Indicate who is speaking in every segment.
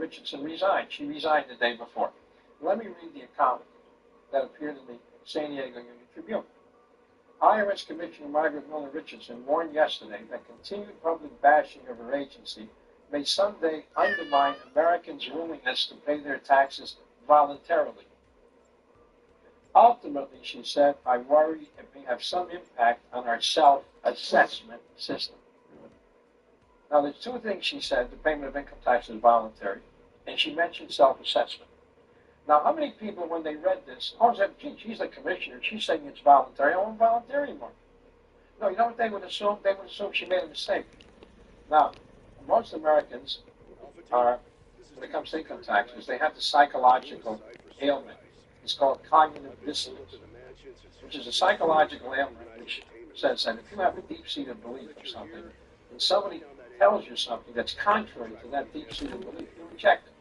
Speaker 1: Richardson resigned. She resigned the day before. Let me read the account that appeared in the San Diego Union Tribune. IRS Commissioner Margaret Miller Richardson warned yesterday that continued public bashing of her agency may someday undermine Americans' willingness to pay their taxes voluntarily. Ultimately, she said, I worry it may have some impact on our self-assessment system. Now, there's two things she said. The payment of income tax is voluntary, and she mentioned self-assessment. Now, how many people, when they read this, said, gee, she's the commissioner, she's saying it's voluntary, I won't volunteer anymore. No, you know what they would assume? They would assume she made a mistake. Now, most Americans are, when it comes to income taxes, they have the psychological ailment. It's called cognitive dissonance, which is a psychological ailment which says that if you have a deep-seated belief or something, and somebody tells you something that's contrary to that deep-seated belief, you reject it.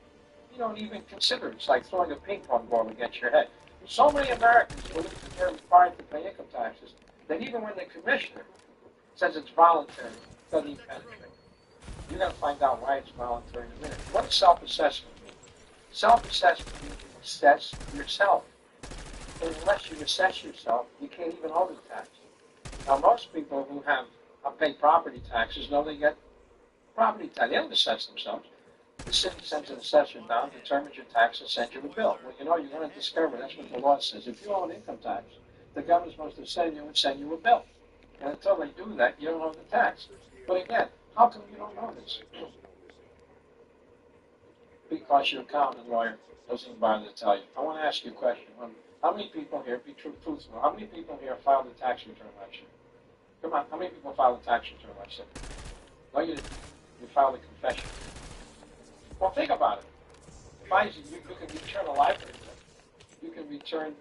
Speaker 1: You don't even consider it. It's like throwing a ping pong ball against your head. So many Americans believe that they're required to pay income taxes that even when the commissioner says it's voluntary, it doesn't even penetrate. You're going to find out why it's voluntary in a minute. What does self-assessment mean? Self-assessment means you assess yourself. And unless you assess yourself, you can't even owe the tax. Now, most people who have paid property taxes know they get property tax. They don't assess themselves. The city sends an assessor down, determines your tax, and sends you a bill. Well, you know, you're going to discover, that's what the law says. If you owe an income tax, the government's supposed to send you a bill. And until they do that, you don't owe the tax. But again, how come you don't know this? Because your accountant lawyer doesn't even bother to tell you. I want to ask you a question. How many people here, be truthful, how many people here filed a tax return last year? Come on, how many people filed a tax return last year? No, you didn't. You filed a confession. Well, think about it. You can return a library bill. You can return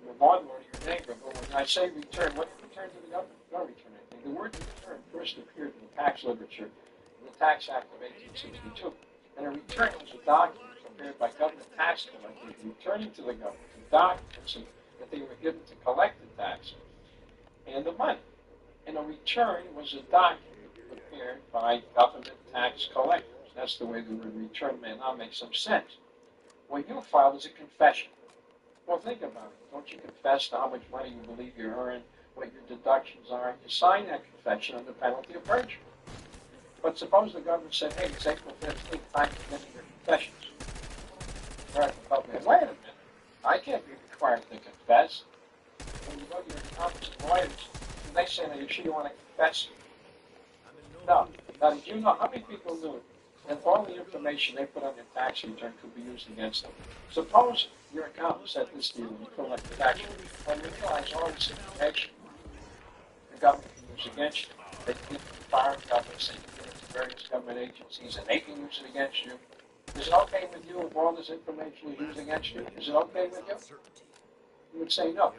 Speaker 1: the lawnmower to your neighbor. But when I say return, what do you return to the government? You don't return anything. The word return first appeared in the tax literature in the Tax Act of 1862. And a return was a document prepared by government tax collectors returning to the government the documents that they were given to collect the tax and the money. And a return was a document prepared by government tax collectors. That's the way the word return may now make some sense. What you filed is a confession. Well, think about it. Don't you confess to how much money you believe you earn, what your deductions are? You sign that confession under penalty of perjury. But suppose the government said, hey, it's April 15th, time to get your confessions. Wait a minute. I can't be required to confess. When you go to your accountants and lawyers, and they say, are you sure you want to confess? No. Now, did you know how many people knew that all the information they put on their tax return could be used against them? Suppose your accountant said this to you when you fill out the tax return. When you realize all this information the government can use against you, they can give it to foreign governments, they can give it to various government agencies, and they can use it against you. Is it okay with you if all this information is used against you? Is it okay with you? You would say no.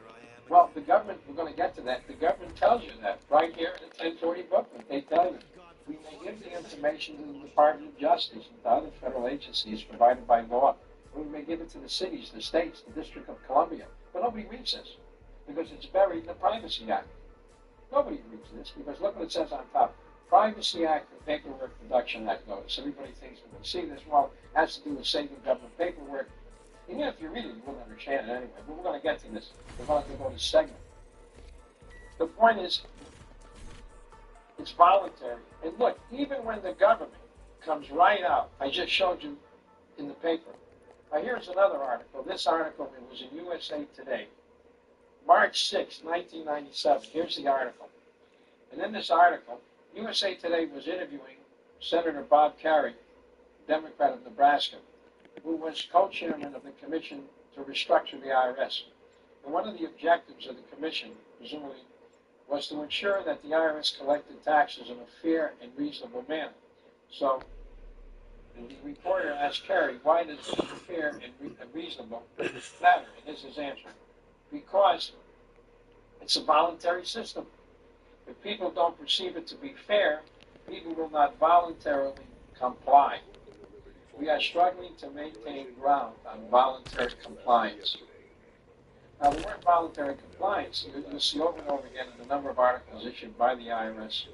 Speaker 1: Well, the government, we're going to get to that. The government tells you that right here in the 1040 booklet. They tell you we may give the information to the Department of Justice and to other federal agencies provided by law. We may give it to the cities, the states, the District of Columbia. But nobody reads this because it's buried in the Privacy Act. Nobody reads this because look what it says on top. Privacy Act and Paperwork Production Act notice. Everybody thinks when they see this, well, it has to do with saving government paperwork. Even if you read it, you wouldn't understand it anyway. But we're going to get to this. We're going to go to this segment. The point is, it's voluntary. And look, even when the government comes right out, I just showed you in the paper. Now here's another article. This article, it was in USA Today. March 6, 1997. Here's the article. And in this article, USA Today was interviewing Senator Bob Carey, Democrat of Nebraska, who was co-chairman of the commission to restructure the IRS. And one of the objectives of the commission, presumably, was to ensure that the IRS collected taxes in a fair and reasonable manner. So the reporter asked Carey, why does fair and reasonable matter? And here's his answer. Because it's a voluntary system. If people don't perceive it to be fair, people will not voluntarily comply. We are struggling to maintain ground on voluntary compliance. Now, the word voluntary compliance, you'll see over and over again in the number of articles issued by the IRS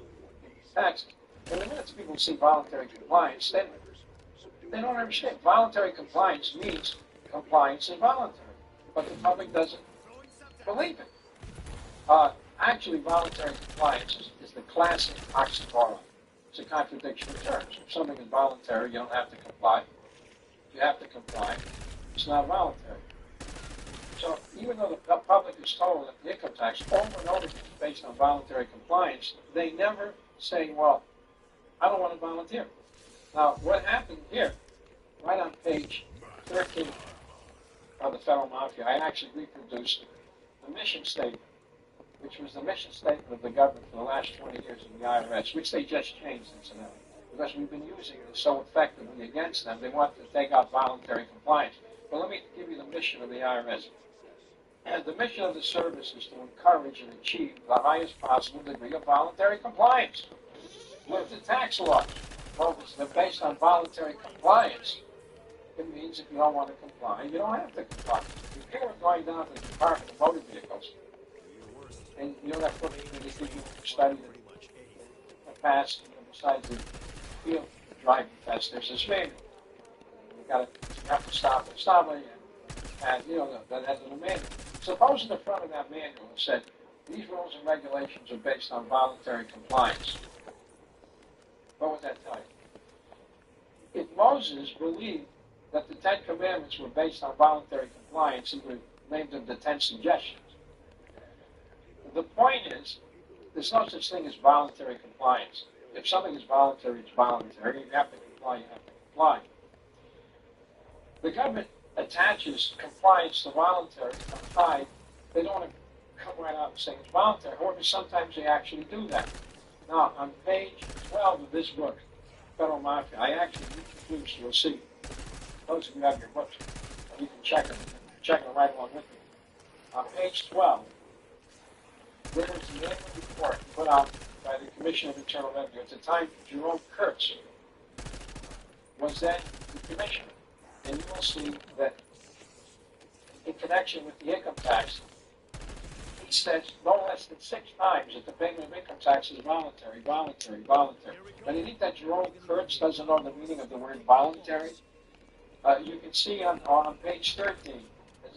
Speaker 1: taxes. And the minute people see voluntary compliance, then They don't understand. Voluntary compliance means compliance is voluntary, but the public doesn't believe it. Actually, voluntary compliance is the classic oxymoron. It's a contradiction of terms. If something is voluntary, you don't have to comply. If you have to comply, it's not voluntary. So even though the public is told that the income tax over and over again is based on voluntary compliance, they never say, well, I don't want to volunteer. Now, what happened here, right on page 13 of the Federal Mafia, I actually reproduced the mission statement, which was the mission statement of the government for the last 20 years in the IRS, which they just changed, incidentally, because we've been using it so effectively against them. They want to take out voluntary compliance. But let me give you the mission of the IRS. And the mission of the service is to encourage and achieve the highest possible degree of voluntary compliance with the tax laws. Well, if they're based on voluntary compliance, it means if you don't want to comply, you don't have to comply. If you were going down to the Department of Motor Vehicles, and you know that book that they give you study the past, besides the field driving test, there's this manual. You have to stop it, and you know that has a manual. Suppose in the front of that manual it said, these rules and regulations are based on voluntary compliance. What would that tell you? If Moses believed that the Ten Commandments were based on voluntary compliance, he would have named them the 10 Suggestions. The point is, there's no such thing as voluntary compliance. If something is voluntary, it's voluntary. You have to comply, you have to comply. The government attaches compliance to voluntary on. They don't want to come right out and say it's voluntary. However, sometimes they actually do that. Now, on page 12 of this book, Federal Mafia, I actually reproduced, you'll see, those of you who have your books, you can check them right along with me. On page 12, there was the annual report put out by the Commission of Internal Revenue. At the time, Jerome Kurtz was then the commissioner. And you will see that in connection with the income tax, he says no less than 6 times that the payment of income tax is voluntary, voluntary, voluntary. And you think that Jerome Kurtz doesn't know the meaning of the word voluntary? You can see on page 13,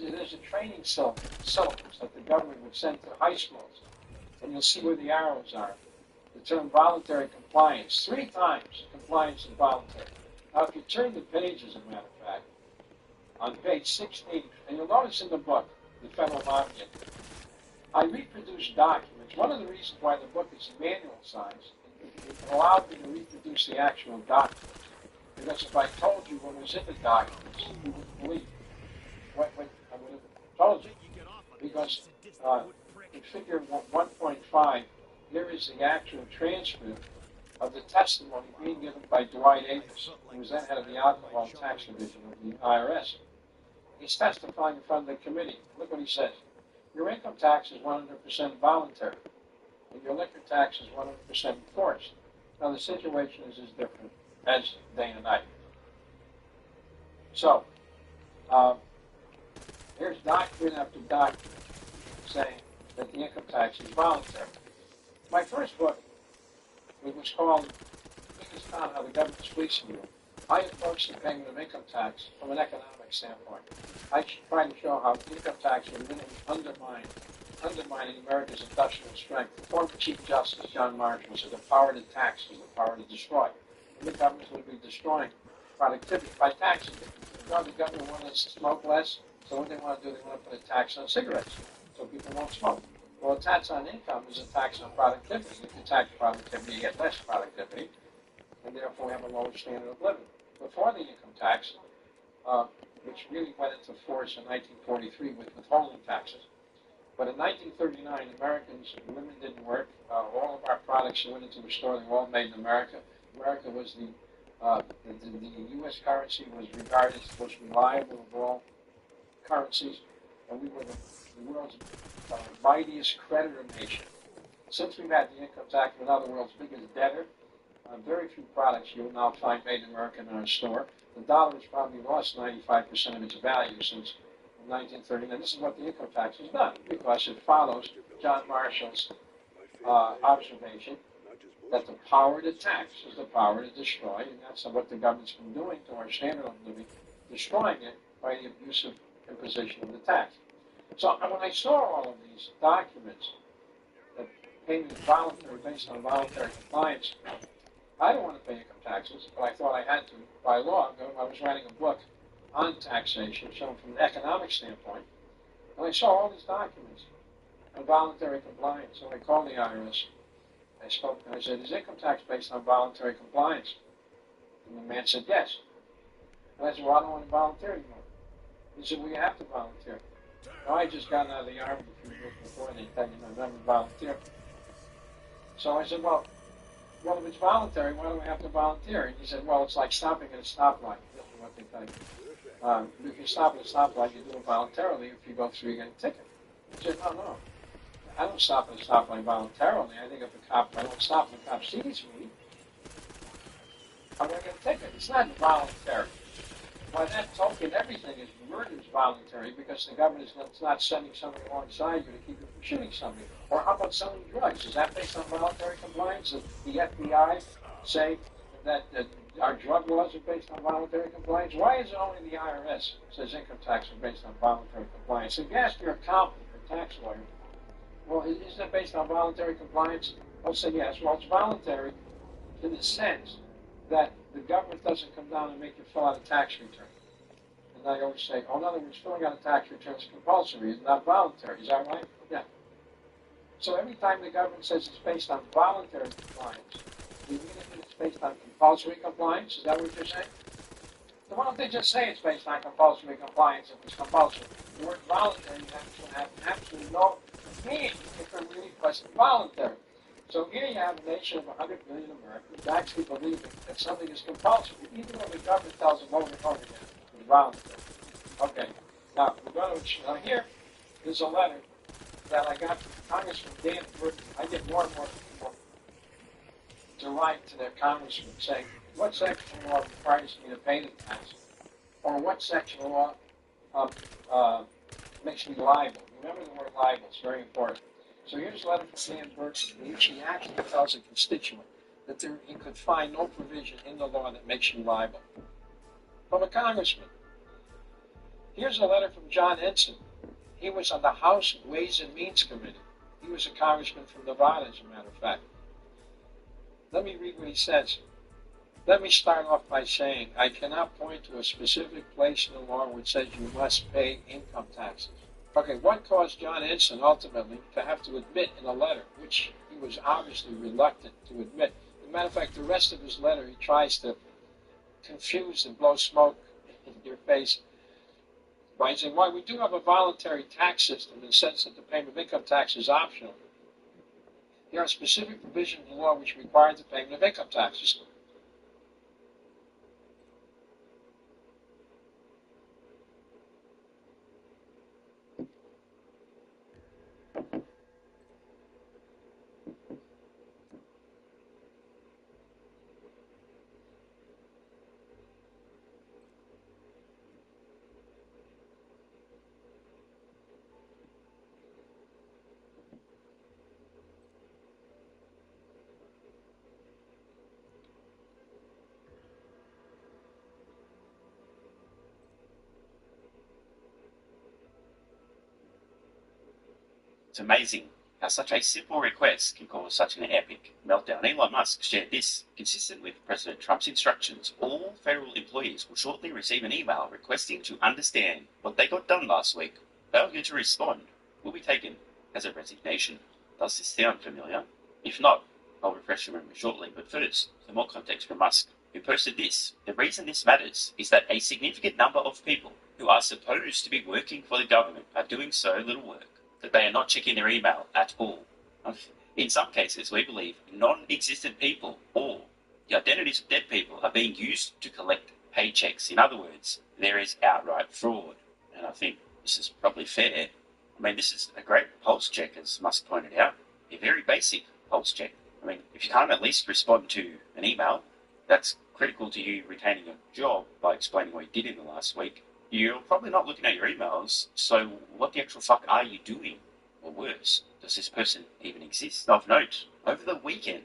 Speaker 1: there's a training syllabus that the government would send to high schools. And you'll see where the arrows are. The term voluntary compliance, 3 times compliance is voluntary. Now, if you turn the page, as a matter of fact, on page 16, and you'll notice in the book, the Federal Mafia, I reproduced documents. One of the reasons why the book is manual size, it allowed me to reproduce the actual documents. Because if I told you what was in the documents, you wouldn't believe what I would have told you. Because in figure 1.5, here is the actual transcript of the testimony being given by Dwight Avis, who was then head of the Alcohol Tax Division of the IRS. He's testifying in front of the committee. Look what he says. Your income tax is 100% voluntary, and your liquor tax is 100% enforced. Now, the situation is as different as day and night. So, here's document after document saying that the income tax is voluntary. My first book, it was called Biggest Con How the Government's Fleecing You. I approached the payment of income tax from an economic standpoint. I tried to show how income tax would really undermining America's industrial strength. The former Chief Justice, John Marshall, said the power to tax is the power to destroy. And the government would be destroying productivity by taxing it. Now the government wanted us to smoke less, so what they want to do, they want to put a tax on cigarettes, so people won't smoke. Well, a tax on income is a tax on productivity. If you tax productivity, you get less productivity, and therefore we have a lower standard of living. Before the income tax, which really went into force in 1943 with withholding taxes, but in 1939, women didn't work. All of our products that went into the store, they were all made in America. America was the U.S. currency was regarded as the most reliable of all currencies, and we were the world's mightiest creditor nation. Since we've had the income tax, we're now the world's biggest debtor. Very few products you will now find made in America in our store. The dollar has probably lost 95% of its value since 1939. This is what the income tax has done, because it follows John Marshall's observation that the power to tax is the power to destroy, and that's what the government's been doing to our standard of living, destroying it by the abusive imposition of the tax. So when I saw all of these documents that payment is voluntary based on voluntary compliance, I don't want to pay income taxes, but I thought I had to by law. I was writing a book on taxation, shown from an economic standpoint, and I saw all these documents on voluntary compliance. So I called the IRS. I spoke and I said, "Is income tax based on voluntary compliance?" And the man said, "Yes." And I said, "Well, I don't want to volunteer anymore." He said, "Well, you have to volunteer." Now, I just got out of the Army a few years before, and they tell you never volunteer. So I said, well, if it's voluntary, why do we have to volunteer? And he said, well, it's like stopping at a stoplight. This is what they tell you. If you stop at a stoplight, you do it voluntarily. If you go through, you get a ticket. I said, no. I don't stop at a stoplight voluntarily. I think if I don't stop and the cop sees me, I'm going to get a ticket. It's not voluntary. By that token, everything is murder is voluntary because the government is not sending somebody alongside you to keep you from shooting somebody. Or how about selling drugs? Is that based on voluntary compliance? Does the FBI say that our drug laws are based on voluntary compliance? Why is it only the IRS says income tax is based on voluntary compliance? If you ask your accountant or tax lawyer, well, isn't it based on voluntary compliance? They'll say yes. Well, it's voluntary in the sense that the government doesn't come down and make you fill out a tax return. And I always say, in other words, filling out a tax return is compulsory, it's not voluntary. Is that right? Yeah. So every time the government says it's based on voluntary compliance, do you mean it's based on compulsory compliance? Is that what you're saying? So why don't they just say it's based on compulsory compliance if it's compulsory? The word voluntary has absolutely no meaning if it really wasn't voluntary. So here you have a nation of 100 million Americans actually believing that something is compulsory, even though the government tells them over and over again it's voluntary. Okay, now we're going to here is a letter that I got from Congressman Dan Burton. I get more and more people to write to their congressman saying, what section of law requires me to pay the tax? Or what section of law makes me liable? Remember the word liable, it's very important. So here's a letter from Dan Burton, in which he actually tells a constituent that he could find no provision in the law that makes you liable. From a congressman. Here's a letter from John Ensign. He was on the House Ways and Means Committee. He was a congressman from Nevada, as a matter of fact. Let me read what he says. Let me start off by saying I cannot point to a specific place in the law which says you must pay income taxes. Okay, what caused John Ensign ultimately to have to admit in a letter, which he was obviously reluctant to admit. As a matter of fact, the rest of his letter, he tries to confuse and blow smoke in your face by saying, why, we do have a voluntary tax system in the sense that the payment of income tax is optional. There are specific provisions in the law which require the payment of income taxes.
Speaker 2: It's amazing how such a simple request can cause such an epic meltdown. Elon Musk shared this. Consistent with President Trump's instructions, all federal employees will shortly receive an email requesting to understand what they got done last week. Failure to respond will be taken as a resignation. Does this sound familiar? If not, I'll refresh your memory shortly. But first, some more context from Musk, who posted this. The reason this matters is that a significant number of people who are supposed to be working for the government are doing so little work that they are not checking their email at all. In some cases, we believe non-existent people or the identities of dead people are being used to collect paychecks. In other words, there is outright fraud. And I think this is probably fair. I mean, this is a great pulse check, as Musk pointed out. A very basic pulse check. I mean, if you can't at least respond to an email, that's critical to you retaining your job by explaining what you did in the last week. You're probably not looking at your emails, so what the actual fuck are you doing? Or worse, does this person even exist? Of note, over the weekend,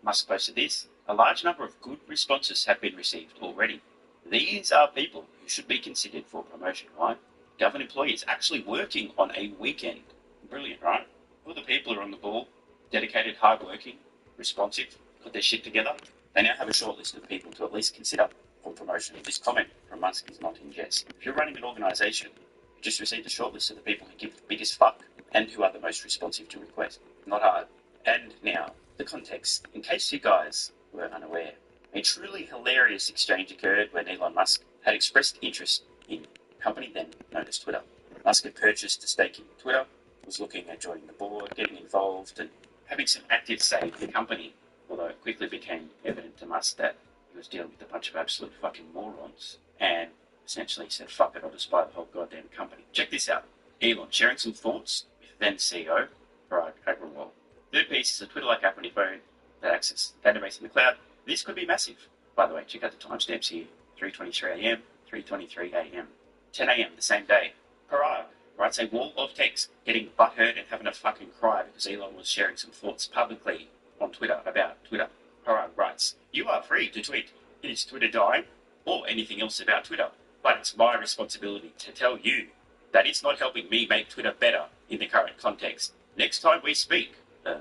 Speaker 2: Musk posted this. A large number of good responses have been received already. These are people who should be considered for promotion, right? Government employees actually working on a weekend. Brilliant, right? All the people who are on the ball, dedicated, hardworking, responsive, got their shit together. They now have a short list of people to at least consider for promotion. This comment from Musk is not in jest. If you're running an organisation, you just received a short list of the people who give the biggest fuck and who are the most responsive to requests. Not hard. And now, the context. In case you guys were unaware, a truly hilarious exchange occurred when Elon Musk had expressed interest in a company then known as Twitter. Musk had purchased a stake in Twitter, was looking at joining the board, getting involved, and having some active say in the company, although it quickly became evident to Musk that he was dealing with a bunch of absolute fucking morons, and essentially said, fuck it, I'll just buy the whole goddamn company. Check this out. Elon sharing some thoughts with then CEO, Parag Agrawal. Third piece is a Twitter-like app on your phone that accesses the database in the cloud. This could be massive. By the way, check out the timestamps here. 3:23 a.m., 3:23 a.m. 10 a.m. the same day. Parag writes a wall of text, getting butthurt and having a fucking cry because Elon was sharing some thoughts publicly on Twitter about Twitter. Parag writes, "You are free to tweet. Is Twitter dying? Or anything else about Twitter. But it's my responsibility to tell you that it's not helping me make Twitter better in the current context. Next time we speak," they're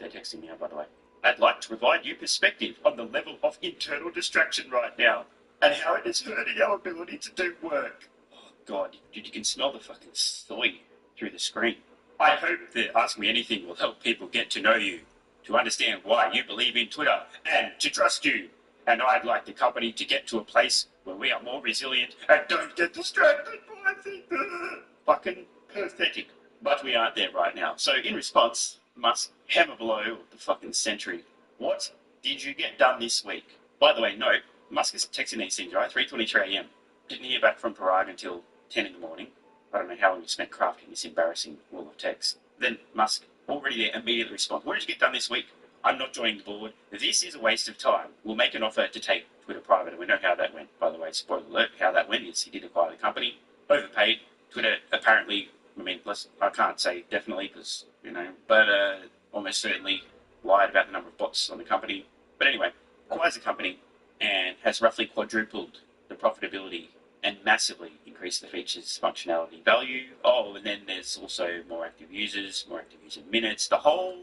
Speaker 2: texting me out, by the way, "I'd like to provide you perspective on the level of internal distraction right now and how it is hurting our ability to do work." Oh, God, you can smell the fucking soy through the screen. "I hope that Ask Me Anything will help people get to know you, to understand why you believe in Twitter, and to trust you. And I'd like the company to get to a place where we are more resilient and don't get distracted by things." Fucking pathetic. But we aren't there right now. So in response, Musk hammer blow of the fucking century. What did you get done this week? By the way, note, Musk is texting these things, right? 3:23 a.m. Didn't hear back from Parag until 10 in the morning. I don't know how long you spent crafting this embarrassing wall of text. Then Musk, already there, immediately responds, "What did you get done this week? I'm not joining the board. This is a waste of time. We'll make an offer to take Twitter private." And we know how that went, by the way. Spoiler alert, how that went is he did acquire the company, overpaid. Twitter apparently, I can't say definitely because, but almost certainly lied about the number of bots on the company. But anyway, acquires the company and has roughly quadrupled the profitability and massively increased the features, functionality, value. Oh, and then there's also more active users, more active user minutes, the whole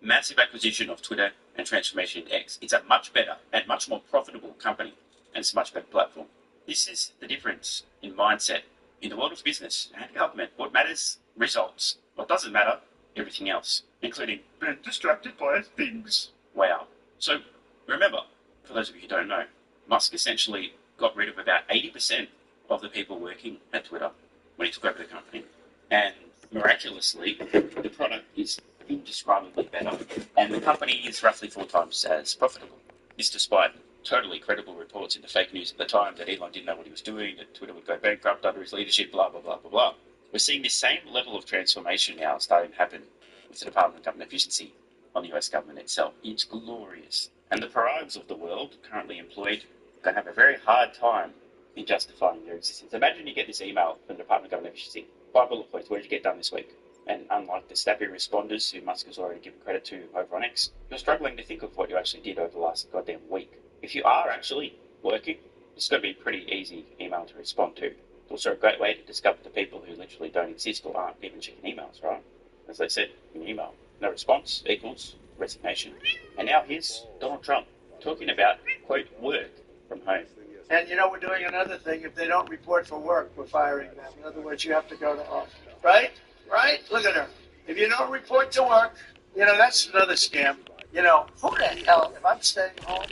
Speaker 2: massive acquisition of Twitter and transformation into X. It's a much better and much more profitable company, and it's a much better platform. This is the difference in mindset in the world of business and government. What matters? Results. What doesn't matter? Everything else, including being distracted by things. Wow. So remember, for those of you who don't know, Musk essentially got rid of about 80% of the people working at Twitter when he took over the company. And miraculously, the product is indescribably better, and the company is roughly 4 times as profitable. This despite totally credible reports in the fake news at the time that Elon didn't know what he was doing, that Twitter would go bankrupt under his leadership, blah, blah, blah, blah, blah. We're seeing this same level of transformation now starting to happen with the Department of Government Efficiency on the US government itself. It's glorious. And the Parags of the world currently employed are going to have a very hard time in justifying their existence. Imagine you get this email from the Department of Government Efficiency. 5 bullet points, what did you get done this week? And unlike the snappy responders who Musk has already given credit to over on X, you're struggling to think of what you actually did over the last goddamn week. If you are actually working, it's going to be a pretty easy email to respond to. It's also a great way to discover the people who literally don't exist or aren't even checking emails, right? As they said in email, no response equals resignation. And now here's Donald Trump talking about, quote, work from home.
Speaker 3: And we're doing another thing. If they don't report for work, we're firing them. In other words, you have to go to office. Right? Right? Look at her. If you don't report to work, that's another scam. Who the hell, if I'm staying home,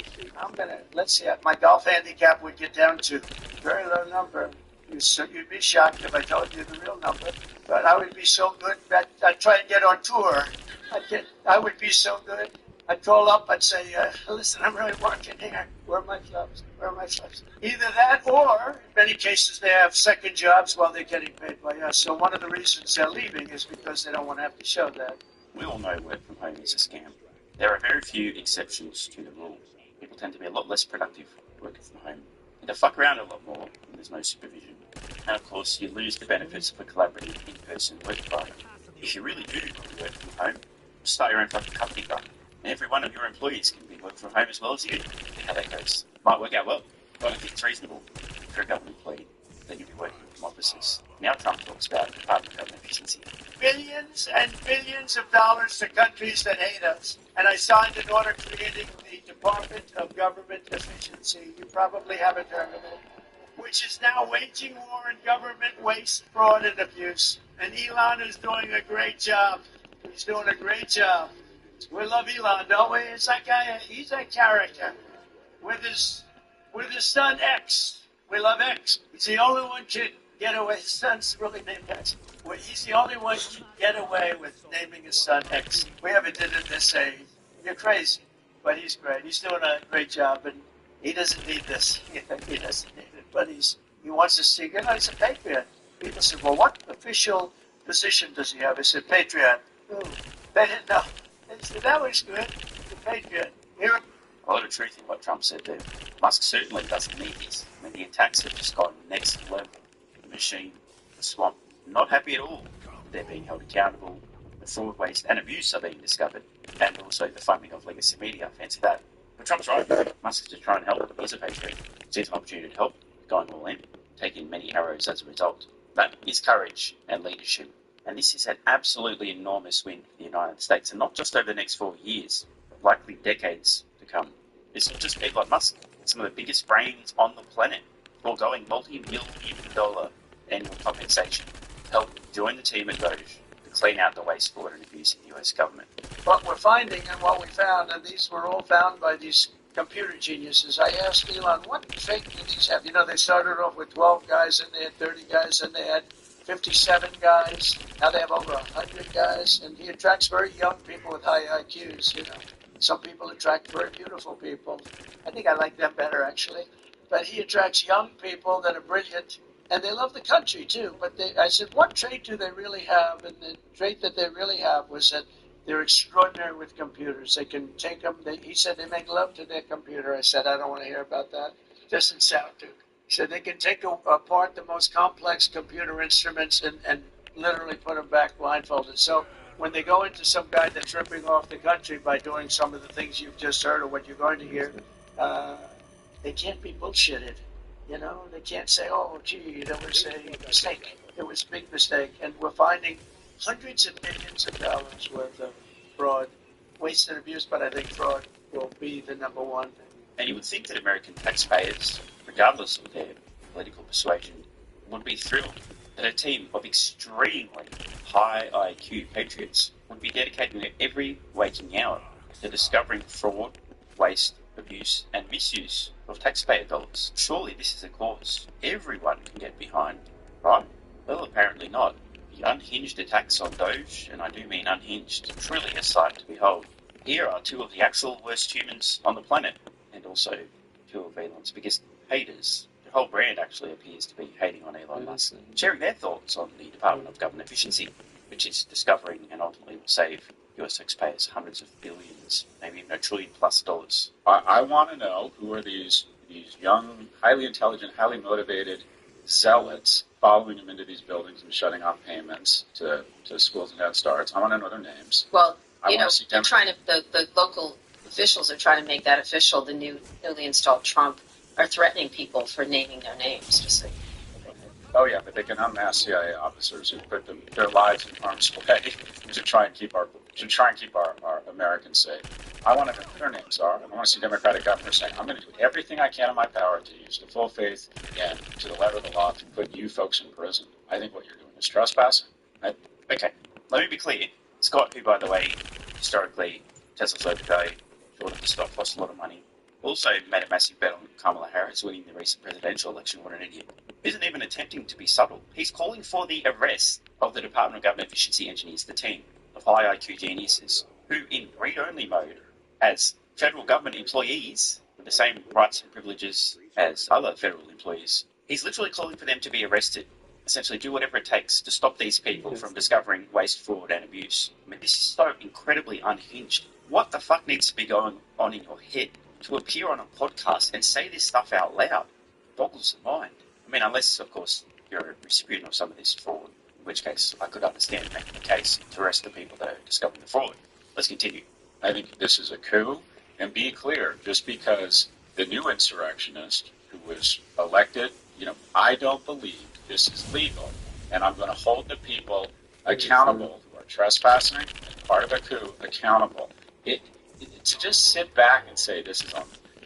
Speaker 3: let's see, my golf handicap would get down to a very low number. You'd be shocked if I told you the real number. But I would be so good that I'd try to get on tour. I would be so good. I'd call up, I'd say, listen, I'm really working here. Where are my jobs? Where are my jobs? Either that or, in many cases, they have second jobs while they're getting paid by us. So one of the reasons they're leaving is because they don't want to have to show that.
Speaker 2: We all know work from home is a scam. There are very few exceptions to the rule. People tend to be a lot less productive working from home. And to fuck around a lot more when there's no supervision. And of course, you lose the benefits of a collaborative in-person work environment. If you really do work from home, start your own fucking company, guy. And every one of your employees can be working from home as well as you. How that goes. Might work out well. But I think it's reasonable for a government employee that you'll be working from offices. Now Trump talks about Department of Government efficiency.
Speaker 3: Billions and billions of dollars to countries that hate us. And I signed an order creating the Department of Government Efficiency. You probably haven't heard of it. Which is now waging war on government waste, fraud, and abuse. And Elon is doing a great job. He's doing a great job. We love Elon, don't we? It's that guy. He's a character. With his son X. We love X. He's the only one can get away. His son's really named X. Well, he's the only one who can get away with naming his son X. We haven't did it this age. You're crazy. But he's great. He's doing a great job, and he doesn't need this. He doesn't need it. But he wants to see, he's a patriot. People said, well, what official position does he have? I said, patriot. Ooh, they didn't know. They said, that was good. The patriot. Here.
Speaker 2: A lot of truth in what Trump said there. Musk certainly doesn't need this. I mean, the attacks have just gone next level. The machine, the swamp, not happy at all. They're being held accountable. The fraud, waste, and abuse are being discovered. And also the funding of legacy media. Fancy that. But Trump's right. Musk is just trying to help. He's a patriot. Sees an opportunity to help, going all in, taking many arrows as a result. That is courage and leadership. And this is an absolutely enormous win for the United States. And not just over the next 4 years, but likely decades to come. It's not just Elon Musk. Some of the biggest brains on the planet foregoing multi-million-dollar annual compensation to help join the team at Doge to clean out the waste, fraud, and abuse in the US government.
Speaker 3: What we're finding and what we found, and these were all found by these computer geniuses. I asked Elon, what trait do these have? You know, they started off with 12 guys, and they had 30 guys, and they had 57 guys. Now they have over 100 guys, and he attracts very young people with high IQs, you know. Some people attract very beautiful people. I think I like them better, actually. But he attracts young people that are brilliant, and they love the country, too. But I said, what trait do they really have? And the trait that they really have was that they're extraordinary with computers. They can take them. He said they make love to their computer. I said, I don't want to hear about that. Doesn't sound good. He said they can take apart the most complex computer instruments and literally put them back blindfolded. So when they go into some guy that's ripping off the country by doing some of the things you've just heard or what you're going to hear, they can't be bullshitted. You know, they can't say, oh, gee, there was a mistake. There was a big mistake. And we're finding hundreds of millions of dollars worth of fraud, waste and abuse, but I think fraud will be the number one.
Speaker 2: And you would think that American taxpayers, regardless of their political persuasion, would be thrilled that a team of extremely high IQ patriots would be dedicating their every waking hour to discovering fraud, waste, abuse, and misuse of taxpayer dollars. Surely this is a cause everyone can get behind, right? Well, apparently not. The unhinged attacks on Doge, and I do mean unhinged, truly a sight to behold. Here are two of the actual worst humans on the planet, and also two of Elon's biggest haters. The whole brand actually appears to be hating on Elon Musk, sharing their thoughts on the Department of Government Efficiency, which is discovering and ultimately will save US taxpayers hundreds of billions, maybe even $1 trillion plus dollars.
Speaker 4: I want to know who are these young, highly intelligent, highly motivated zealots following him into these buildings and shutting off payments to schools and Head Starts. I want to know their names.
Speaker 5: Well, they're trying to, the local officials are trying to make that official. The newly installed Trump are threatening people for naming their names. Just like,
Speaker 4: oh yeah, but they can unmask CIA officers who put their lives in harm's way to try and keep our Americans safe. I want to know who their names are, and I want to see Democratic governors saying, I'm going to do everything I can in my power to use the full faith and to the letter of the law to put you folks in prison. I think what you're doing is trespassing.
Speaker 2: Okay, let me be clear. Scott, who, by the way, historically, Tesla's local guy, short of the stock, lost a lot of money, also made a massive bet on Kamala Harris winning the recent presidential election. What an idiot. Isn't even attempting to be subtle. He's calling for the arrest of the Department of Government Efficiency engineers, the team of high IQ geniuses, who in read-only mode, as federal government employees with the same rights and privileges as other federal employees, he's literally calling for them to be arrested. Essentially do whatever it takes to stop these people from discovering waste, fraud, and abuse. I mean, this is so incredibly unhinged. What the fuck needs to be going on in your head to appear on a podcast and say this stuff out loud? It boggles the mind. I mean, unless, of course, you're a recipient of some of this fraud, in which case I could understand making a case to arrest the people that are discovering the fraud. Let's continue.
Speaker 4: I think this is a coup. And be clear, just because the new insurrectionist who was elected, I don't believe this is legal. And I'm going to hold the people accountable who are trespassing and part of a coup accountable. To just sit back and say this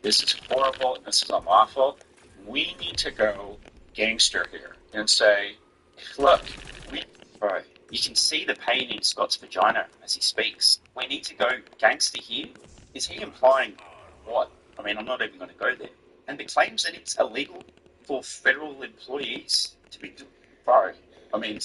Speaker 4: is horrible and this is unlawful, we need to go gangster here and say, look,
Speaker 2: Bro, you can see the pain in Scott's vagina as he speaks. We need to go gangster here. Is he implying what? I mean, I'm not even going to go there. And the claims that it's illegal for federal employees to be... Bro, I mean,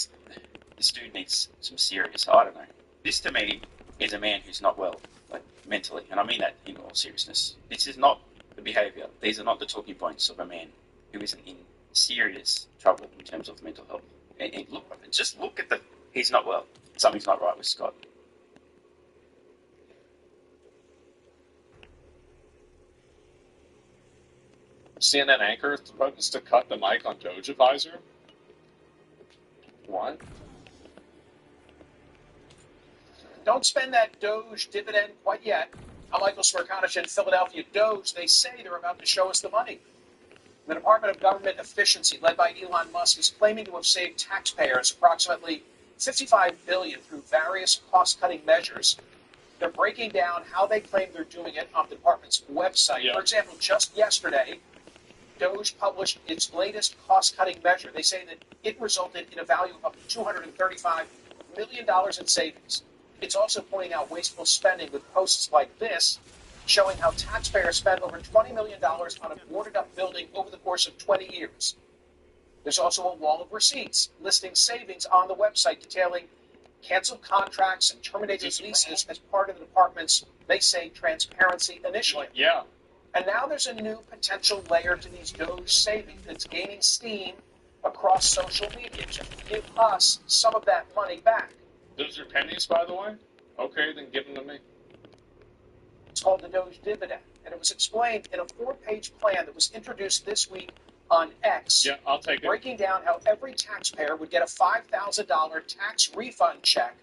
Speaker 2: this dude needs some serious... I don't know. This, to me, is a man who's not well, like, mentally. And I mean that in all seriousness. This is not the behaviour. These are not the talking points of a man who is in serious trouble in terms of mental health. And look at the... He's not well. Something's not right with Scott.
Speaker 6: CNN anchor threatens to cut the mic on Doge advisor. What?
Speaker 1: Don't spend that Doge dividend quite yet. I'm Michael Smerconish in Philadelphia. Doge, they say they're about to show us the money. The Department of Government Efficiency, led by Elon Musk, is claiming to have saved taxpayers approximately $55 billion through various cost-cutting measures. They're breaking down how they claim they're doing it on the department's website.
Speaker 6: Yeah.
Speaker 1: For example, just yesterday, Doge published its latest cost-cutting measure. They say that it resulted in a value of up to $235 million in savings. It's also pointing out wasteful spending with posts like this, showing how taxpayers spent over $20 million on a boarded-up building over the course of 20 years. There's also a wall of receipts listing savings on the website detailing canceled contracts and terminated leases as part of the department's, they say, transparency initiative.
Speaker 6: Yeah.
Speaker 1: And now there's a new potential layer to these Doge savings that's gaining steam across social media to give us some of that money back.
Speaker 6: Those are pennies, by the way? Okay, then give them to me.
Speaker 1: It's called the Doge dividend, and it was explained in a 4-page plan that was introduced this week on X,
Speaker 6: Yeah, I'll take it.
Speaker 1: breaking down how every taxpayer would get a $5,000 tax refund check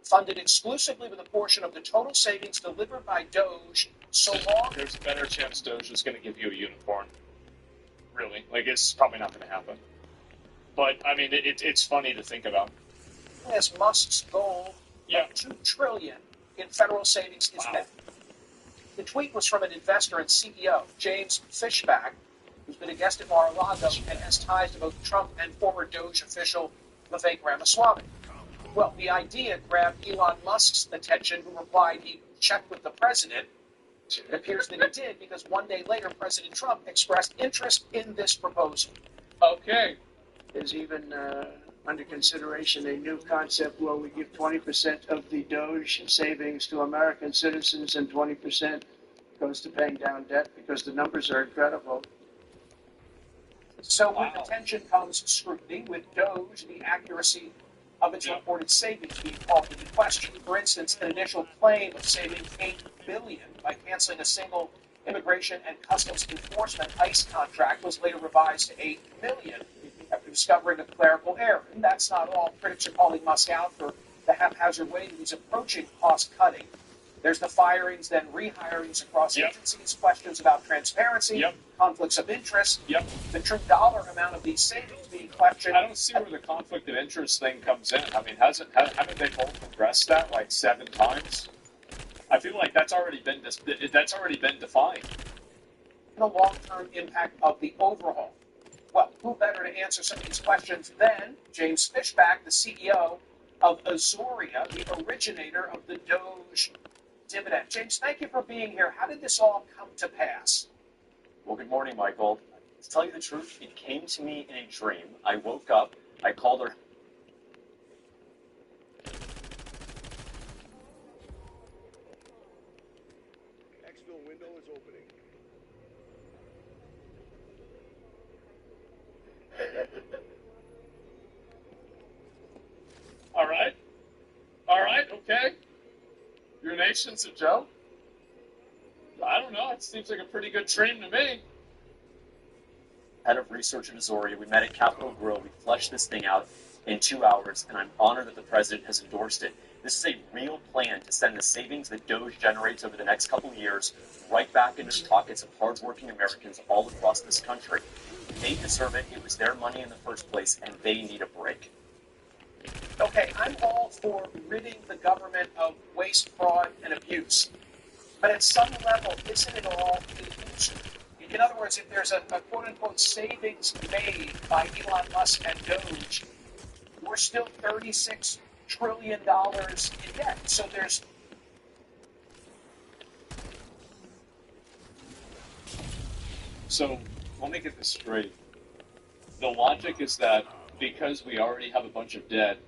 Speaker 1: funded exclusively with a portion of the total savings delivered by Doge, so long...
Speaker 6: There's a better chance Doge is going to give you a unicorn. Really. Like, it's probably not going to happen. But, I mean, it's funny to think about.
Speaker 1: as Musk's goal
Speaker 6: Yeah.
Speaker 1: of $2 trillion in federal savings is met. The tweet was from an investor and CEO, James Fishback, who's been a guest at Mar-a-Lago and has ties to both Trump and former Doge official Vivek Ramaswamy. Well, the idea grabbed Elon Musk's attention, who replied he checked with the president. It appears that he did because one day later, President Trump expressed interest in this proposal.
Speaker 6: Okay.
Speaker 3: There's even under consideration a new concept where we give 20% of the Doge savings to American citizens and 20% goes to paying down debt because the numbers are incredible.
Speaker 1: So with attention comes scrutiny. With Doge, the accuracy of its reported savings being called into question. For instance, an initial claim of saving $8 billion by canceling a single Immigration and Customs Enforcement ICE contract was later revised to $8 million after discovering a clerical error. And that's not all. Critics are calling Musk out for the haphazard way that he's approaching cost-cutting. There's the firings, then rehirings across agencies, questions about transparency, conflicts of interest, the true dollar amount of these savings being questioned.
Speaker 6: I don't see where the conflict of interest thing comes in. I mean, haven't they both addressed that like 7 times? I feel like that's already been defined.
Speaker 1: The long-term impact of the overhaul. Well, who better to answer some of these questions than James Fishback, the CEO of Azoria, the originator of the Doge dividend. James, thank you for being here. How did this all come to pass?
Speaker 7: Well, good morning, Michael. To tell you the truth, it came to me in a dream. I woke up, I called her.
Speaker 8: Exfil window is opening.
Speaker 6: All right, okay. Your nation's a joke? I don't know. It seems like a pretty good dream to me.
Speaker 7: Head of research at Azoria. We met at Capitol Grill. We fleshed this thing out in 2 hours, and I'm honored that the president has endorsed it. This is a real plan to send the savings that Doge generates over the next couple of years right back into the pockets of hardworking Americans all across this country. They deserve it. It was their money in the first place, and they need a break.
Speaker 1: Okay, I'm all for ridding the government of waste, fraud, and abuse. But at some level, isn't it all illusion? In other words, if there's a quote-unquote savings made by Elon Musk and Doge, we're still $36 trillion in debt. So there's...
Speaker 6: So, let me get this straight. The logic is that because we already have a bunch of debt,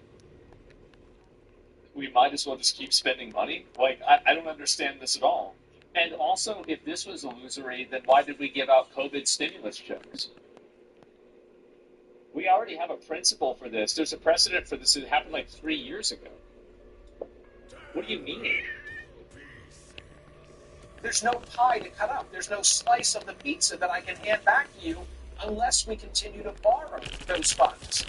Speaker 6: we might as well just keep spending money? Like, I don't understand this at all. And also, if this was illusory, then why did we give out COVID stimulus checks? We already have a principle for this. There's a precedent for this. It happened like 3 years ago. What do you mean?
Speaker 1: There's no pie to cut up. There's no slice of the pizza that I can hand back to you unless we continue to borrow those funds.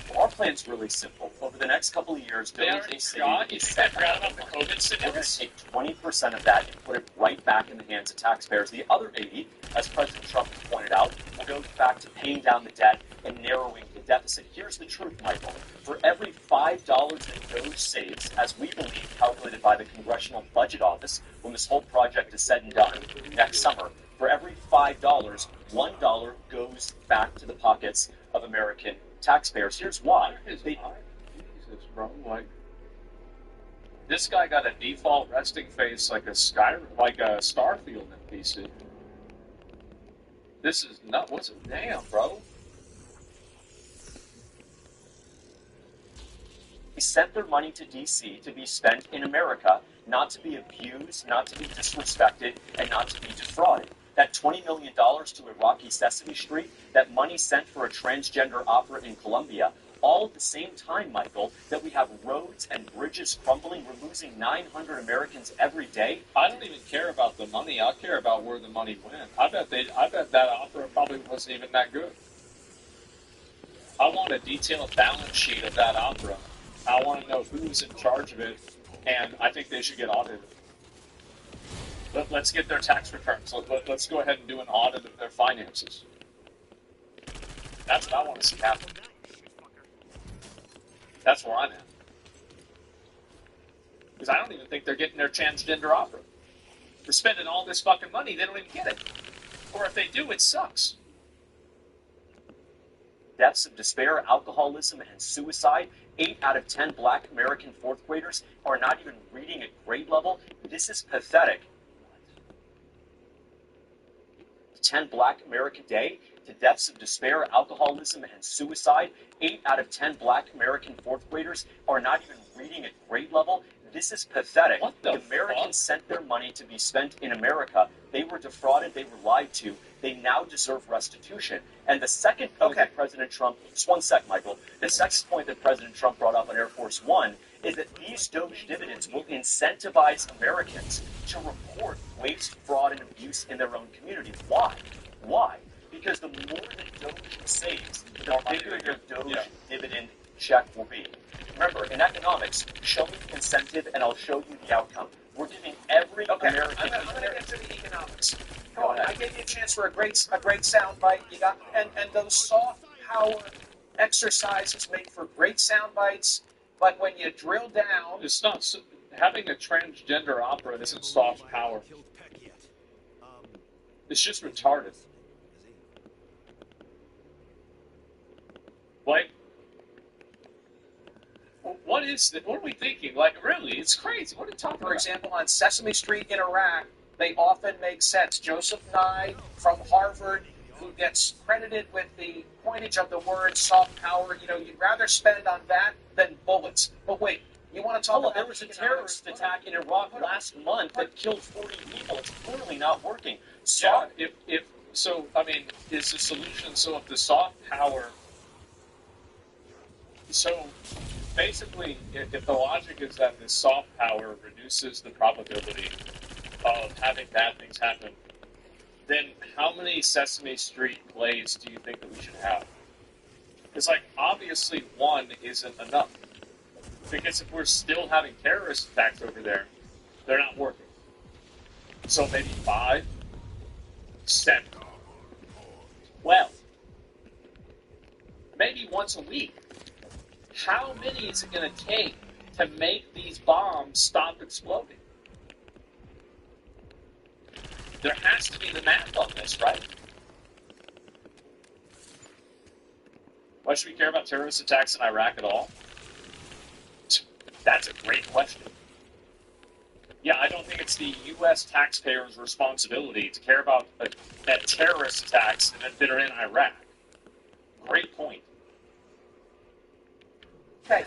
Speaker 7: Well, our plan's really simple. Over the next couple of years,
Speaker 6: They already forgot? You think they forgot about the COVID
Speaker 7: we're going to
Speaker 6: stimulus?
Speaker 7: take 20% of that and put it right back in the hands of taxpayers. The other 80, as President Trump pointed out, will go back to paying down the debt and narrowing the deficit. Here's the truth, Michael. For every $5 that Doge saves, as we believe calculated by the Congressional Budget Office, when this whole project is said and done next summer, for every $5, $1 goes back to the pockets of American taxpayers. Here's why.
Speaker 6: Jesus, bro. Like, this guy got a default resting face like a Starfield NPC. This is not. What's it? Damn, bro.
Speaker 7: They sent their money to D.C. to be spent in America, not to be abused, not to be disrespected, and not to be defrauded. That $20 million to Iraqi Sesame Street, that money sent for a transgender opera in Colombia, all at the same time, Michael, that we have roads and bridges crumbling. We're losing 900 Americans every day.
Speaker 6: I don't even care about the money. I care about where the money went. I bet that opera probably wasn't even that good. I want a detailed balance sheet of that opera. I want to know who was in charge of it, and I think they should get audited. Let's get their tax returns. Let's go ahead and do an audit of their finances. That's what I want to see happen. That's where I'm at. Because I don't even think they're getting their transgender opera. They're spending all this fucking money, they don't even get it. Or if they do, it sucks.
Speaker 7: Deaths of despair, alcoholism, and suicide. 8 out of 10 black American fourth graders are not even reading at grade level. This is pathetic. 10 black American day to deaths of despair, alcoholism, and suicide. 8 out of 10 black American fourth graders are not even reading at grade level. This is pathetic.
Speaker 6: What the
Speaker 7: Americans
Speaker 6: fuck?
Speaker 7: sent their money to be spent in America. They were defrauded. They were lied to. They now deserve restitution. And the second point that President Trump, just one sec, Michael, the second point that President Trump brought up on Air Force One is that these Doge dividends will incentivize Americans to report waste, fraud, and abuse in their own community. Why? Why? Because the more that Doge saves, the bigger your Doge dividend check will be. Remember, in economics, show me the incentive and I'll show you the outcome. We're giving every American...
Speaker 1: I'm going to get to the economics. Come on, I gave you a chance for a great sound bite. You got and those soft power exercises make for great sound bites, but when you drill down...
Speaker 6: It's not... Having a transgender opera isn't soft power. It's just retarded. Like, what is that? What are we thinking? Like, really, it's crazy. What are you talking about?
Speaker 1: For example, on Sesame Street in Iraq, they often make sense. Joseph Nye from Harvard, who gets credited with the coinage of the word soft power, you'd rather spend on that than bullets. But wait, you want to talk about...
Speaker 7: There was a terrorist attack in Iraq last month that killed 40 people. It's clearly not working.
Speaker 6: Yeah, is the solution, so if the soft power... So, basically, if the logic is that the soft power reduces the probability of having bad things happen, then how many Sesame Street plays do you think that we should have? Because, obviously one isn't enough. Because if we're still having terrorist attacks over there, they're not working. So maybe 5, 7, 12, maybe once a week. How many is it going to take to make these bombs stop exploding? There has to be the math on this, right? Why should we care about terrorist attacks in Iraq at all? That's a great question. Yeah, I don't think it's the U.S. taxpayers' responsibility to care about terrorist attacks that are in Iraq. Great point.
Speaker 7: Okay,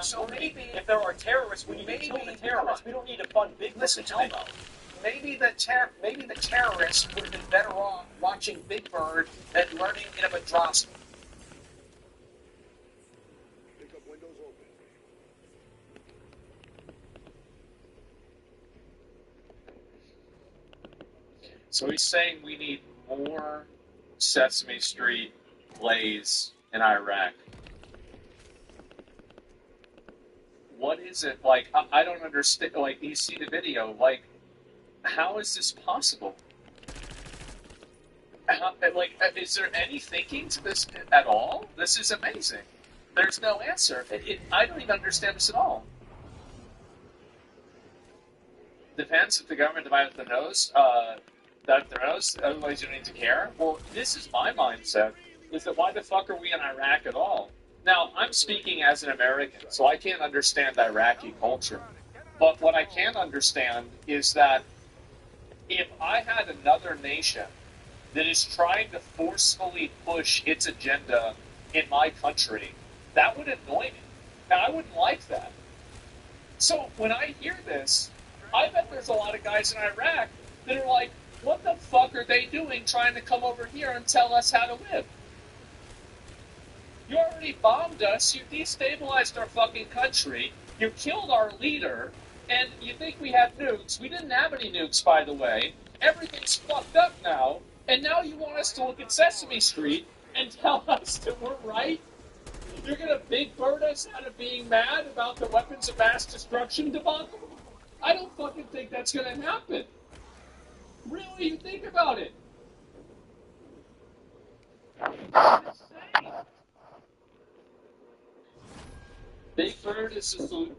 Speaker 7: so maybe if there are terrorists, we need to kill the terrorists. We don't need to fund big.
Speaker 1: Listen to me. Maybe the terrorists would have been better off watching Big Bird than learning in a madrasa.
Speaker 8: Pick up windows open.
Speaker 6: So he's saying we need more Sesame Street plays in Iraq. What is it like? I don't understand. Like, you see the video. Like, how is this possible? Is there any thinking to this at all? This is amazing. There's no answer. I don't even understand this at all. Depends if the government divided their nose. Otherwise you don't need to care. Well, this is my mindset. Is that why the fuck are we in Iraq at all? Now, I'm speaking as an American, so I can't understand Iraqi culture. But what I can understand is that if I had another nation that is trying to forcefully push its agenda in my country, that would annoy me. And I wouldn't like that. So when I hear this, I bet there's a lot of guys in Iraq that are like, what the fuck are they doing trying to come over here and tell us how to live? You already bombed us, you destabilized our fucking country, you killed our leader, and you think we had nukes. We didn't have any nukes, by the way. Everything's fucked up now, and now you want us to look at Sesame Street and tell us that we're right? You're gonna Big Bird us out of being mad about the weapons of mass destruction debacle? I don't fucking think that's gonna happen. Really, you think about it. It's insane. Big Bird is the solution.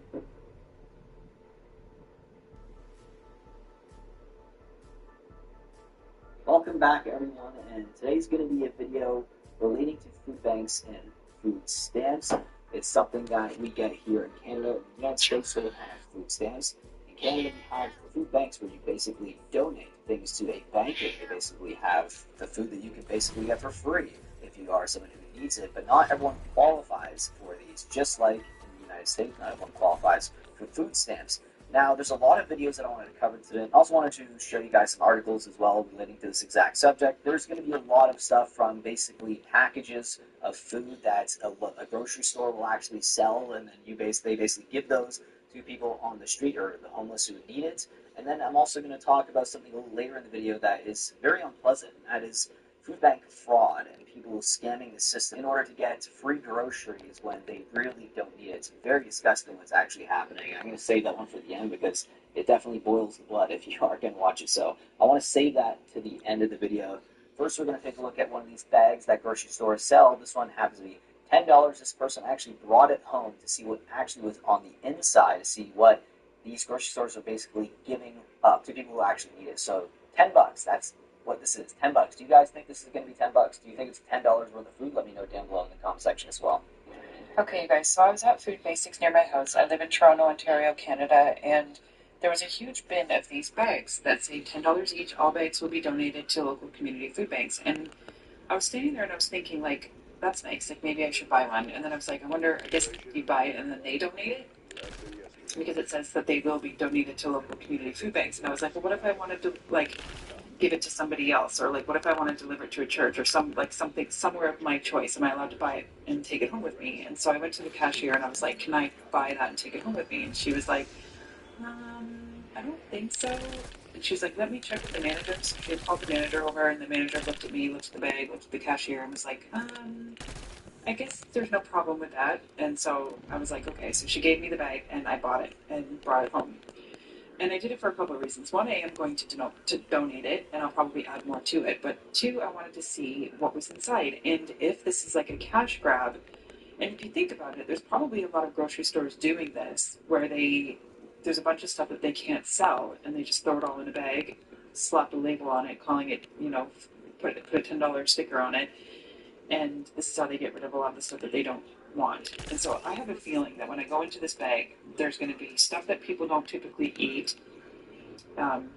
Speaker 9: Welcome back, everyone, and today's going to be a video relating to food banks and food stamps. It's something that we get here in Canada. In the United States, we have food stamps. In Canada, we have food banks where you basically donate things to a bank, and you basically have the food that you can basically get for free if you are someone who needs it. But not everyone qualifies for these, just like in the United States, not everyone qualifies for food stamps. Now, there's a lot of videos that I wanted to cover today. I also wanted to show you guys some articles as well relating to this exact subject. There's going to be a lot of stuff from basically packages of food that a grocery store will actually sell, and then they basically give those to people on the street or the homeless who need it. And then I'm also going to talk about something a little later in the video that is very unpleasant, and that is food bank fraud and people scamming the system in order to get free groceries when they really don't need it. It's very disgusting what's actually happening. I'm going to save that one for the end because it definitely boils the blood if you are going to watch it. So I want to save that to the end of the video. First, we're going to take a look at one of these bags that grocery stores sell. This one happens to be $10. This person actually brought it home to see what actually was on the inside, to see what these grocery stores are basically giving up to people who actually need it. So $10, that's what this is, $10. Do you guys think this is going to be $10? Do you think it's $10 worth of food? Let me know down below in the comment section as well.
Speaker 10: Okay, you guys, so I was at Food Basics near my house. I live in Toronto, Ontario, Canada, and there was a huge bin of these bags that say $10 each. All bags will be donated to local community food banks. And I was standing there and I was thinking, like, that's nice. Like, maybe I should buy one. And then I was like, I wonder, I guess you buy it and then they donate it? Because it says that they will be donated to local community food banks. And I was like, well, what if I wanted to, like, give it to somebody else, or like what if I want to deliver it to a church or something somewhere of my choice? Am I allowed to buy it and take it home with me? And so I went to the cashier and I was like, can I buy that and take it home with me? And she was like, I don't think so. And she was like, let me check with the manager. So she had called the manager over, and the manager looked at me, looked at the bag, looked at the cashier, and was like, I guess there's no problem with that. And so I was like, okay, so she gave me the bag and I bought it and brought it home. And I did it for a couple of reasons. One, I am going to donate it, and I'll probably add more to it. But two, I wanted to see what was inside. And if this is like a cash grab, and if you think about it, there's probably a lot of grocery stores doing this, where there's a bunch of stuff that they can't sell, and they just throw it all in a bag, slap a label on it, calling it, put a $10 sticker on it, and this is how they get rid of a lot of the stuff that they don't want. And so I have a feeling that when I go into this bag, there's going to be stuff that people don't typically eat,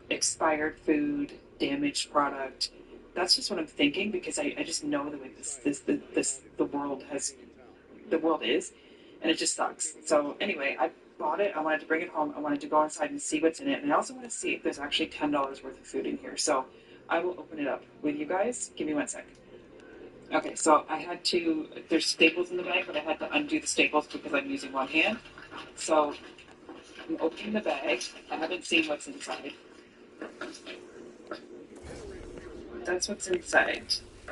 Speaker 10: expired food, damaged product. That's just what I'm thinking, because I just know the way the world is, and it just sucks. So anyway, I bought it. I wanted to bring it home. I wanted to go inside and see what's in it, and I also want to see if there's actually $10 worth of food in here. So I will open it up with you guys. Give me 1 sec. Okay, so there's staples in the bag, but I had to undo the staples because I'm using one hand. So I'm opening the bag. I haven't seen what's inside. That's what's inside.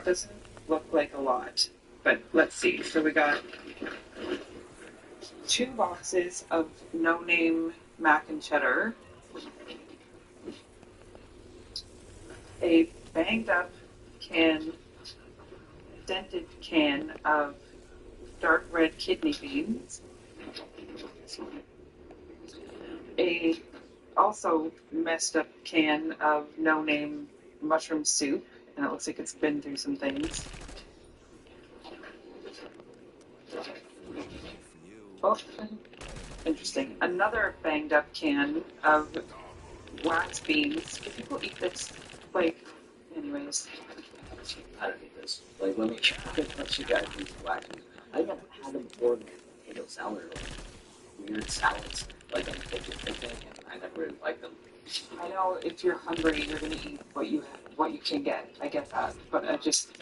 Speaker 10: Doesn't look like a lot, but let's see. So we got 2 boxes of no-name mac and cheddar, a banged up dented can of dark red kidney beans, a also messed up can of no-name mushroom soup, and it looks like it's been through some things. Oh, interesting. Another banged up can of wax beans. Do people eat this? Anyways.
Speaker 9: I don't eat this. Let me let you guys use wax beans. I haven't had them before in potato salad or weird salads, like on a picnic, and I never really liked them.
Speaker 10: I know if you're hungry, you're gonna eat what you can get. I get that, but I just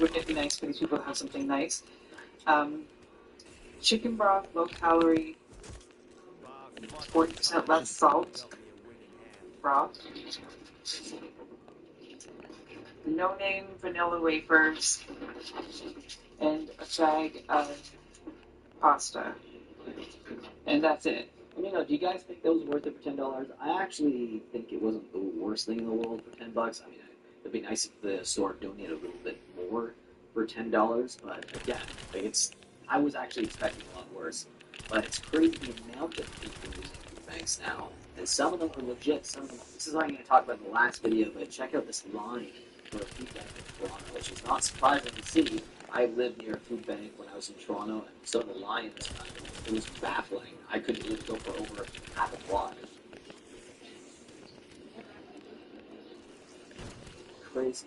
Speaker 10: wouldn't it be nice for these people to have something nice? Chicken broth, low calorie, 40% less salt broth. No name vanilla wafers, and a bag of pasta, and that's it.
Speaker 9: Let me know, do you guys think that was worth it for $10? I actually think it wasn't the worst thing in the world for $10. I mean, it'd be nice if the store donated a little bit more for $10, but again, I was actually expecting a lot worse. But it's crazy the amount of people using food banks now, and some of them are legit. Some of them, this is what I'm going to talk about in the last video, but check out this line for a food bank in Toronto, which is not surprising to see. I lived near a food bank when I was in Toronto, and so the lines, it was baffling. I couldn't even go for over half a block. Crazy.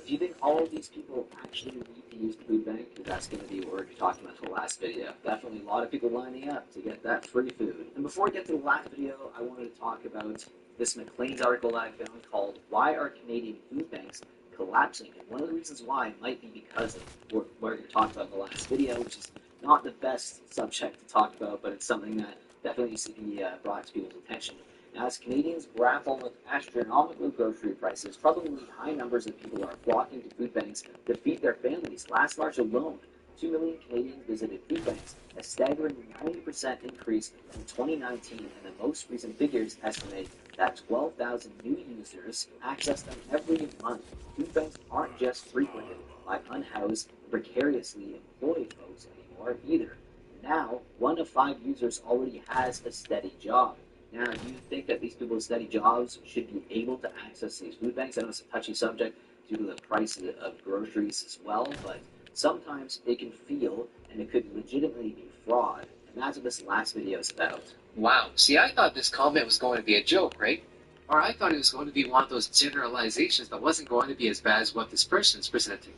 Speaker 9: Do you think all of these people actually need to use the food bank? Because that's going to be what we're talking about in the last video. Definitely a lot of people lining up to get that free food. And before we get to the last video, I wanted to talk about this Maclean's article that I found called "Why Are Canadian Food Banks Collapsing?" And one of the reasons why might be because of what we're going to talk about in the last video, which is not the best subject to talk about, but it's something that definitely needs to be brought to people's attention. As Canadians grapple with astronomical grocery prices, probably high numbers of people are flocking to food banks to feed their families. Last March alone, 2 million Canadians visited food banks, a staggering 90% increase from 2019, and the most recent figures estimate that 12,000 new users access them every month. Food banks aren't just frequented by unhoused, precariously employed folks anymore either. Now, 1 of 5 users already has a steady job. Now, do you think that these people with steady jobs should be able to access these food banks? I know it's a touchy subject due to the price of groceries as well, but sometimes it can feel, and it could legitimately be fraud. And that's what this last video is about.
Speaker 11: Wow. See, I thought this comment was going to be a joke, right? Or I thought it was going to be one of those generalizations that wasn't going to be as bad as what this person's presenting.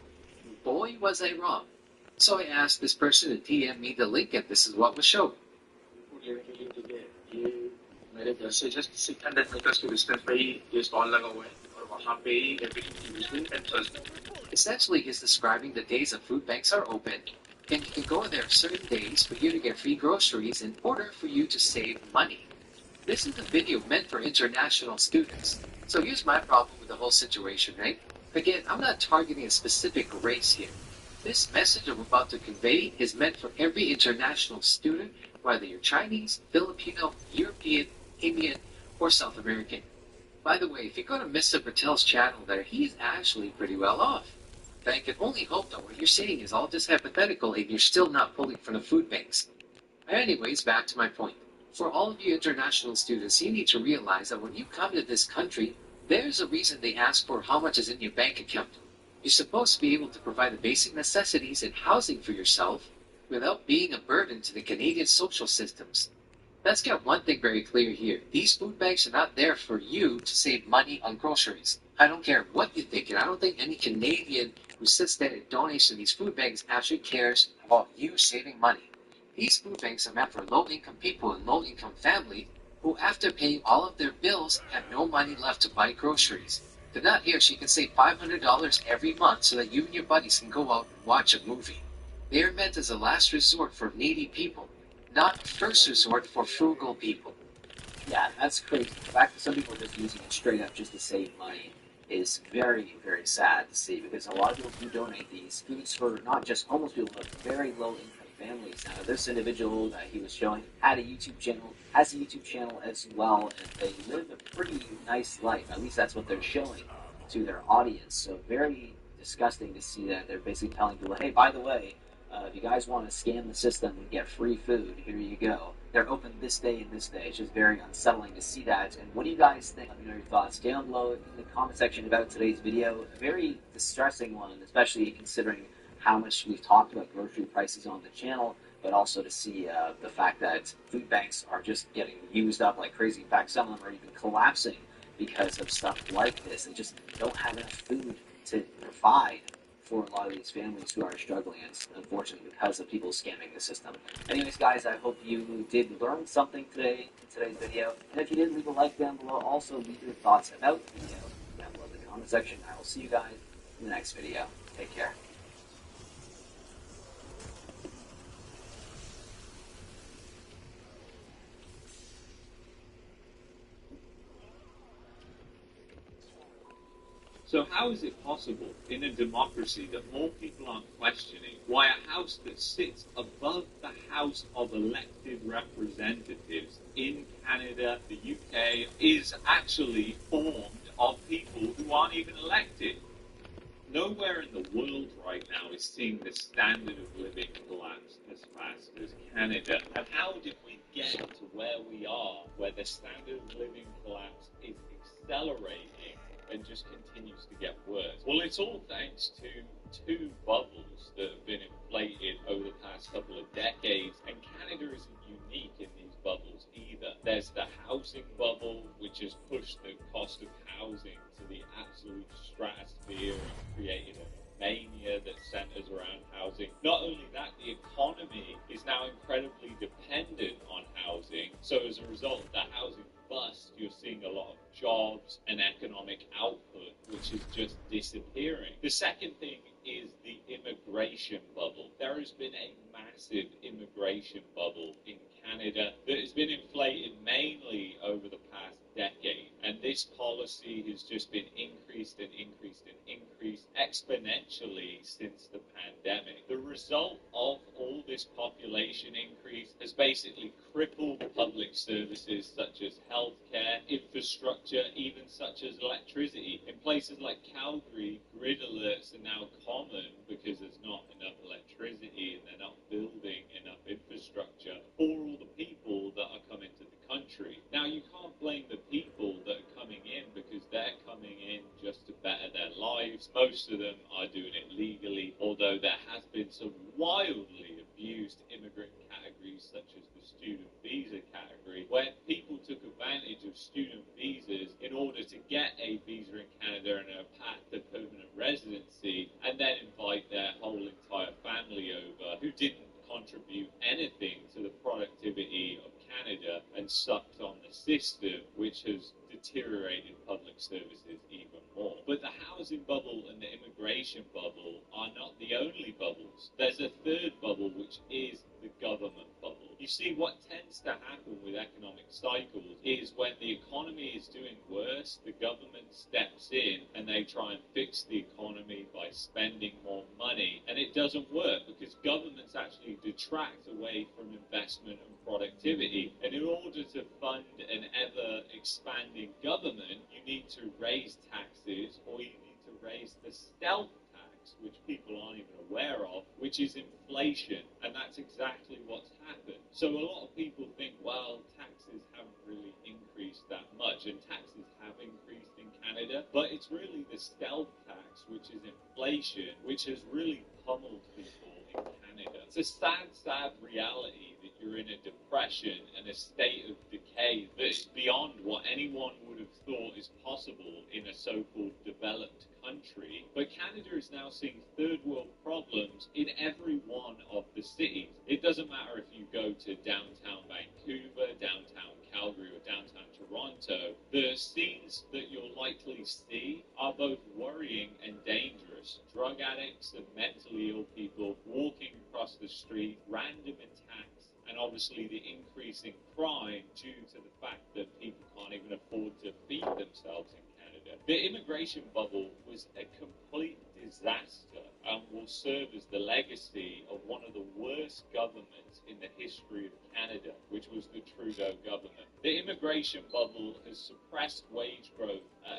Speaker 11: Boy, was I wrong. So I asked this person to DM me the link, and this is what was shown.
Speaker 12: मेरे घर से just 600 meters के distance पे ही ये stall लगा हुआ है और वहाँ पे ही everything Tuesday and Thursday.
Speaker 11: Essentially, he's describing the days that food banks are open, and you can go there certain days for you to get free groceries in order for you to save money. This is a video meant for international students. So here's my problem with the whole situation, right? Again, I'm not targeting a specific race here. This message I'm about to convey is meant for every international student, whether you're Chinese, Filipino, European, Indian, or South American. By the way, if you go to Mr. Patel's channel there, he's actually pretty well off. But I can only hope that what you're saying is all just hypothetical and you're still not pulling from the food banks. Anyways, back to my point. For all of you international students, you need to realize that when you come to this country, there's a reason they ask for how much is in your bank account. You're supposed to be able to provide the basic necessities and housing for yourself without being a burden to the Canadian social systems. Let's get one thing very clear here. These food banks are not there for you to save money on groceries. I don't care what you think, and I don't think any Canadian who sits there and donates to these food banks actually cares about you saving money. These food banks are meant for low-income people and low-income families who, after paying all of their bills, have no money left to buy groceries. They're not here so you can save $500 every month so that you and your buddies can go out and watch a movie. They are meant as a last resort for needy people, not a first resort for frugal people.
Speaker 9: Yeah, that's crazy. The fact that some people are just using it straight up just to save money is very, very sad to see, because a lot of people do donate these foods for not just homeless people, but very low-income families. Now, this individual that he was showing has a YouTube channel as well, and they live a pretty nice life. At least that's what they're showing to their audience. So very disgusting to see that they're basically telling people, hey, by the way, if you guys want to scam the system and get free food, here you go. They're open this day and this day. It's just very unsettling to see that. And what do you guys think? Let me know your thoughts down below in the comment section about today's video. A very distressing one, especially considering how much we've talked about grocery prices on the channel, but also to see the fact that food banks are just getting used up like crazy. In fact, some of them are even collapsing because of stuff like this. They just don't have enough food to provide for a lot of these families who are struggling, and unfortunately because of people scamming the system. Anyways, guys, I hope you did learn something today in today's video. And if you did, leave a like down below. Also, leave your thoughts about the video down below in the comment section. I will see you guys in the next video. Take care.
Speaker 6: So how is it possible in a democracy that more people aren't questioning why a house that sits above the House of Elected Representatives in Canada, the UK, is actually formed of people who aren't even elected? Nowhere in the world right now is seeing the standard of living collapse as fast as Canada. And how did we get to where we are, where the standard of living collapse is accelerating and just continues to get worse? Well, it's all thanks to two bubbles that have been inflated over the past couple of decades, and Canada isn't unique in these bubbles either. There's the housing bubble, which has pushed the cost of housing to the absolute stratosphere and created a mania that centers around housing. Not only that, the economy is now incredibly dependent on housing, so as a result of the housing bust, you're seeing a lot of jobs and economic output which is just disappearing. The second thing is the immigration bubble. There has been a massive immigration bubble in Canada that has been inflated mainly over the past decade, and this policy has just been increased and increased and increased exponentially since the pandemic. The result of all this population increase has basically crippled public services such as healthcare, infrastructure, even such as electricity. In places like Calgary, grid alerts are now common because there's not enough electricity and they're not building enough infrastructure for all the people that are coming to the country. Now, you can't blame the people that are coming in because they're coming in just to better their lives. Most of them are doing it legally, although there has been some wildly abused immigrant categories such as the student visa category, where people took advantage of student visas in order to get a visa in Canada and a path to permanent residency, and then invite their whole entire family over who didn't contribute anything to the productivity of Canada and sucked on the system, which has deteriorated public services even more. But the housing bubble and the immigration bubble are not the only bubbles. There's a third bubble, which is the government bubble. You see, what tends to happen with economic cycles is when the economy is doing worse, the government steps in and they try and fix the economy by spending more money. And it doesn't work because governments actually detract away from investment and productivity. And in order to fund an ever-expanding government, you need to raise taxes, or you need to raise the stealth tax, which people aren't even aware of, which is inflation. And that's exactly what's happened. So a lot of people think, well, taxes haven't really increased that much, and taxes have increased in Canada, but it's really the stealth tax, which is inflation, which has really pummeled people in Canada. It's a sad, sad reality that you're in a depression and a state of decay that's beyond what anyone would have thought is possible in a so-called developed country. But Canada is now seeing third world problems in every one of the cities. It doesn't matter if you go to downtown Vancouver, downtown Calgary, or downtown Toronto. The scenes that you'll likely see are both worrying and dangerous. Drug addicts and mentally ill people walking across the street, random attacks, and obviously the increase in crime due to the fact that people can't even afford to feed themselves in Canada. The immigration bubble was a complete disaster and will serve as the legacy of one of the worst governments in the history of Canada, which was the Trudeau government. The immigration bubble has suppressed wage growth at